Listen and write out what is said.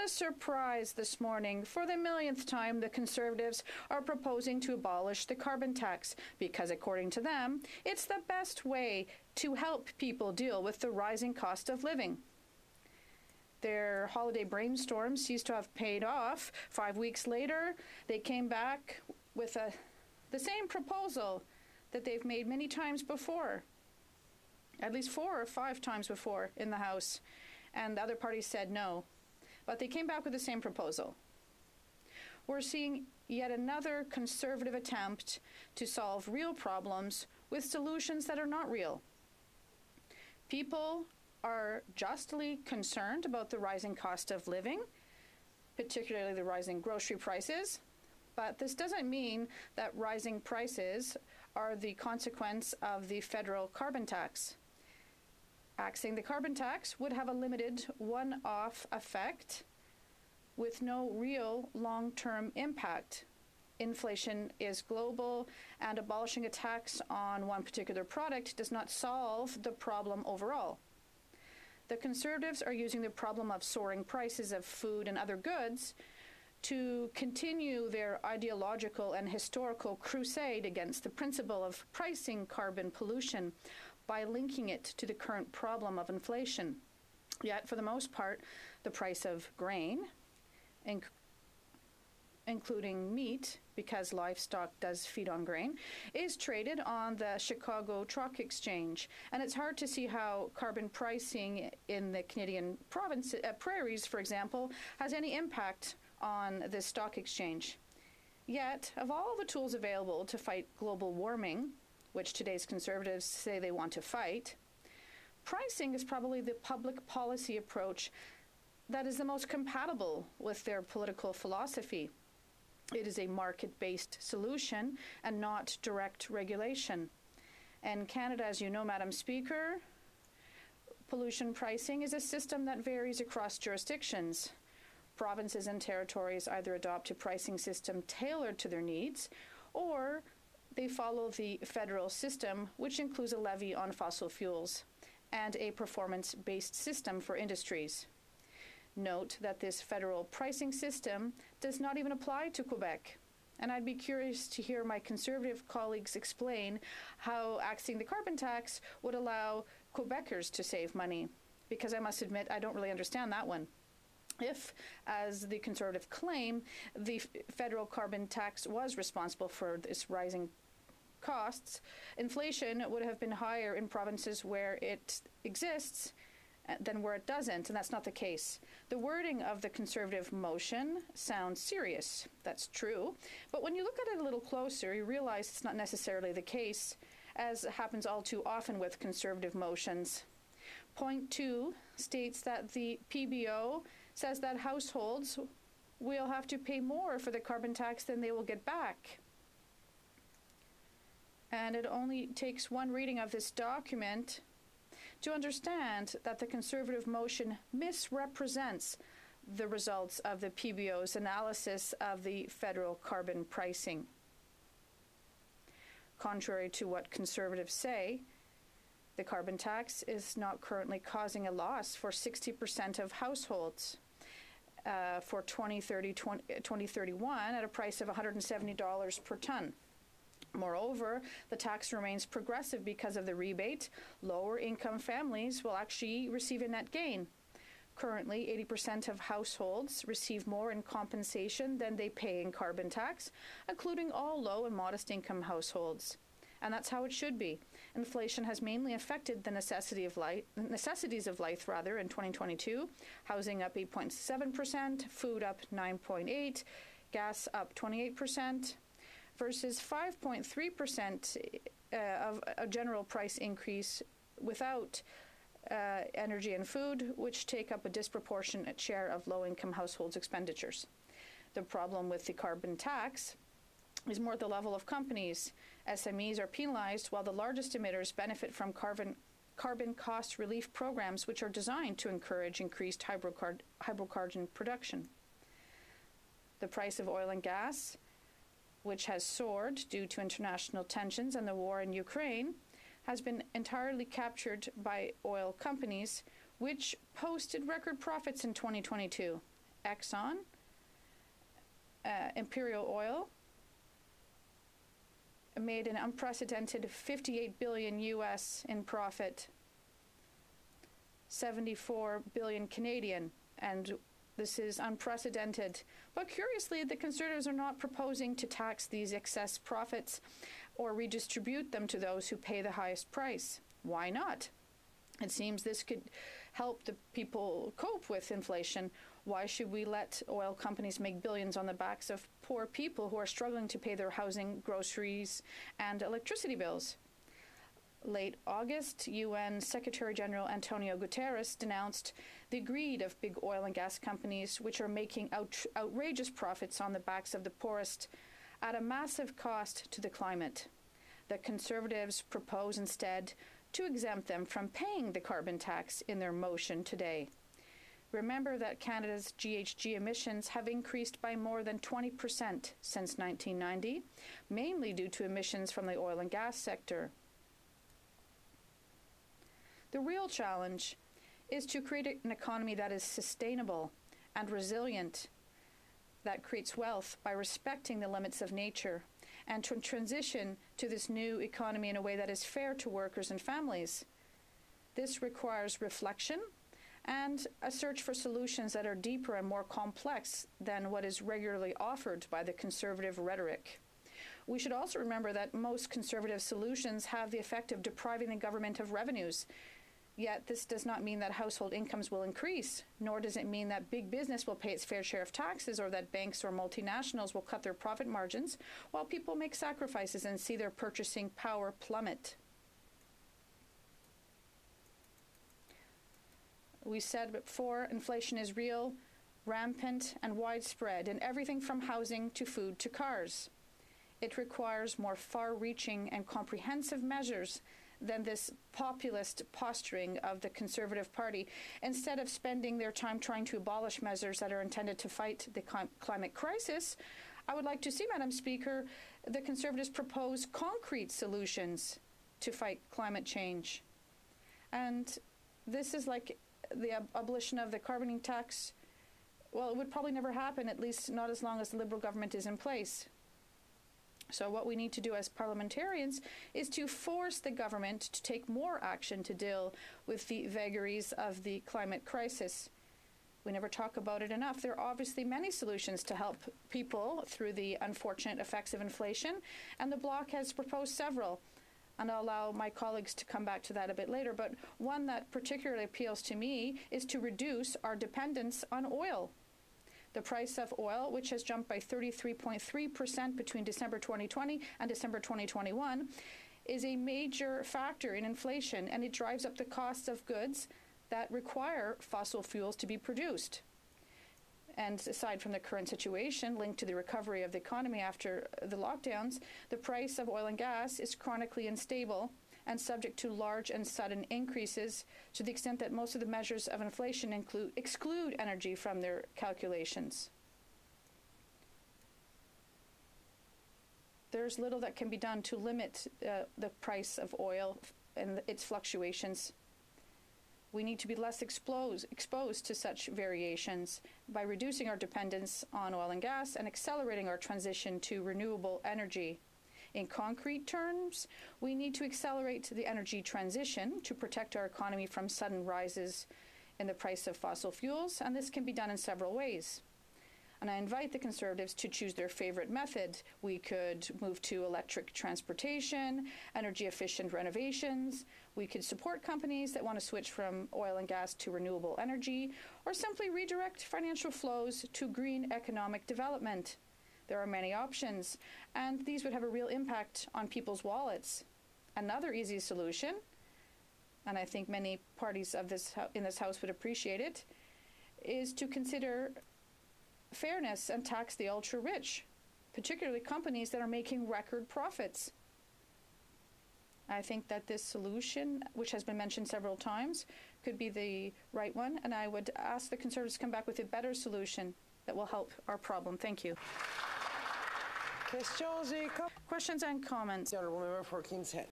a surprise this morning. For the millionth time, the Conservatives are proposing to abolish the carbon tax because, according to them, it's the best way to help people deal with the rising cost of living. Their holiday brainstorm seems to have paid off. 5 weeks later, they came back with the same proposal that they've made many times before, at least 4 or 5 times before in the House, and the other parties said no. But they came back with the same proposal. We're seeing yet another Conservative attempt to solve real problems with solutions that are not real. People are justly concerned about the rising cost of living, particularly the rising grocery prices, but this doesn't mean that rising prices are the consequence of the federal carbon tax. Axing the carbon tax would have a limited one-off effect with no real long-term impact. Inflation is global, and abolishing a tax on one particular product does not solve the problem overall. The Conservatives are using the problem of soaring prices of food and other goods to continue their ideological and historical crusade against the principle of pricing carbon pollution by linking it to the current problem of inflation. Yet, for the most part, the price of grain, including meat, because livestock does feed on grain, is traded on the Chicago Truck Exchange. And it's hard to see how carbon pricing in the Canadian prairies, for example, has any impact on this stock exchange. Yet, of all the tools available to fight global warming, which today's Conservatives say they want to fight, pricing is probably the public policy approach that is the most compatible with their political philosophy. It is a market-based solution and not direct regulation. And Canada, as you know, Madam Speaker, pollution pricing is a system that varies across jurisdictions. Provinces and territories either adopt a pricing system tailored to their needs, or they follow the federal system, which includes a levy on fossil fuels and a performance-based system for industries. Note that this federal pricing system does not even apply to Quebec. And I'd be curious to hear my Conservative colleagues explain how axing the carbon tax would allow Quebecers to save money, because I must admit I don't really understand that one. If, as the Conservative claim, the federal carbon tax was responsible for this rising costs, inflation would have been higher in provinces where it exists than where it doesn't, and that's not the case. The wording of the Conservative motion sounds serious. That's true. But when you look at it a little closer, you realize it's not necessarily the case, as happens all too often with Conservative motions. Point 2 states that the PBO says that households will have to pay more for the carbon tax than they will get back. And it only takes one reading of this document to understand that the Conservative motion misrepresents the results of the PBO's analysis of the federal carbon pricing. Contrary to what Conservatives say, the carbon tax is not currently causing a loss for 60% of households for 2031 at a price of $170 per ton. Moreover, the tax remains progressive because of the rebate. Lower income families will actually receive a net gain. Currently, 80% of households receive more in compensation than they pay in carbon tax, including all low and modest income households. And that's how it should be. Inflation has mainly affected the necessities of life in 2022. Housing up 8.7%, food up 9.8%, gas up 28%. Versus 5.3% of a general price increase without energy and food, which take up a disproportionate share of low-income households' expenditures. The problem with the carbon tax is more at the level of companies. SMEs are penalized while the largest emitters benefit from carbon cost relief programs, which are designed to encourage increased hydrocarbon production. The price of oil and gas, which has soared due to international tensions and the war in Ukraine, has been entirely captured by oil companies, which posted record profits in 2022. Exxon, Imperial Oil, made an unprecedented 58 billion US in profit, 74 billion Canadian, and this is unprecedented. But curiously, the Conservatives are not proposing to tax these excess profits or redistribute them to those who pay the highest price. Why not? It seems this could help the people cope with inflation. Why should we let oil companies make billions on the backs of poor people who are struggling to pay their housing, groceries, and electricity bills? Late August, UN Secretary General Antonio Guterres denounced the greed of big oil and gas companies, which are making outrageous profits on the backs of the poorest at a massive cost to the climate. The Conservatives propose instead to exempt them from paying the carbon tax in their motion today. Remember that Canada's GHG emissions have increased by more than 20% since 1990, mainly due to emissions from the oil and gas sector. The real challenge is to create an economy that is sustainable and resilient, that creates wealth by respecting the limits of nature, and to transition to this new economy in a way that is fair to workers and families. This requires reflection and a search for solutions that are deeper and more complex than what is regularly offered by the Conservative rhetoric. We should also remember that most Conservative solutions have the effect of depriving the government of revenues. Yet this does not mean that household incomes will increase, nor does it mean that big business will pay its fair share of taxes or that banks or multinationals will cut their profit margins while people make sacrifices and see their purchasing power plummet. We said before, inflation is real, rampant, and widespread in everything from housing to food to cars. It requires more far-reaching and comprehensive measures than this populist posturing of the Conservative Party. Instead of spending their time trying to abolish measures that are intended to fight the climate crisis, I would like to see, Madam Speaker, the Conservatives propose concrete solutions to fight climate change. And this is like the abolition of the carbon tax. Well, it would probably never happen, at least not as long as the Liberal government is in place. So what we need to do as parliamentarians is to force the government to take more action to deal with the vagaries of the climate crisis. We never talk about it enough. There are obviously many solutions to help people through the unfortunate effects of inflation, and the Bloc has proposed several. And I'll allow my colleagues to come back to that a bit later. But one that particularly appeals to me is to reduce our dependence on oil. The price of oil, which has jumped by 33.3% between December 2020 and December 2021, is a major factor in inflation, and it drives up the costs of goods that require fossil fuels to be produced. And aside from the current situation linked to the recovery of the economy after the lockdowns, the price of oil and gas is chronically unstable and subject to large and sudden increases, to the extent that most of the measures of inflation exclude energy from their calculations. There's little that can be done to limit the price of oil and its fluctuations. We need to be less exposed to such variations by reducing our dependence on oil and gas and accelerating our transition to renewable energy. In concrete terms, we need to accelerate the energy transition to protect our economy from sudden rises in the price of fossil fuels, and this can be done in several ways. And I invite the Conservatives to choose their favorite method. We could move to electric transportation, energy-efficient renovations. We could support companies that want to switch from oil and gas to renewable energy, or simply redirect financial flows to green economic development. There are many options, and these would have a real impact on people's wallets. Another easy solution, and I think many parties of in this House would appreciate it, is to consider fairness and tax the ultra-rich, particularly companies that are making record profits. I think that this solution, which has been mentioned several times, could be the right one, and I would ask the Conservatives to come back with a better solution that will help our problem. Thank you. Questions and comments. The Honourable Member for Kings Head.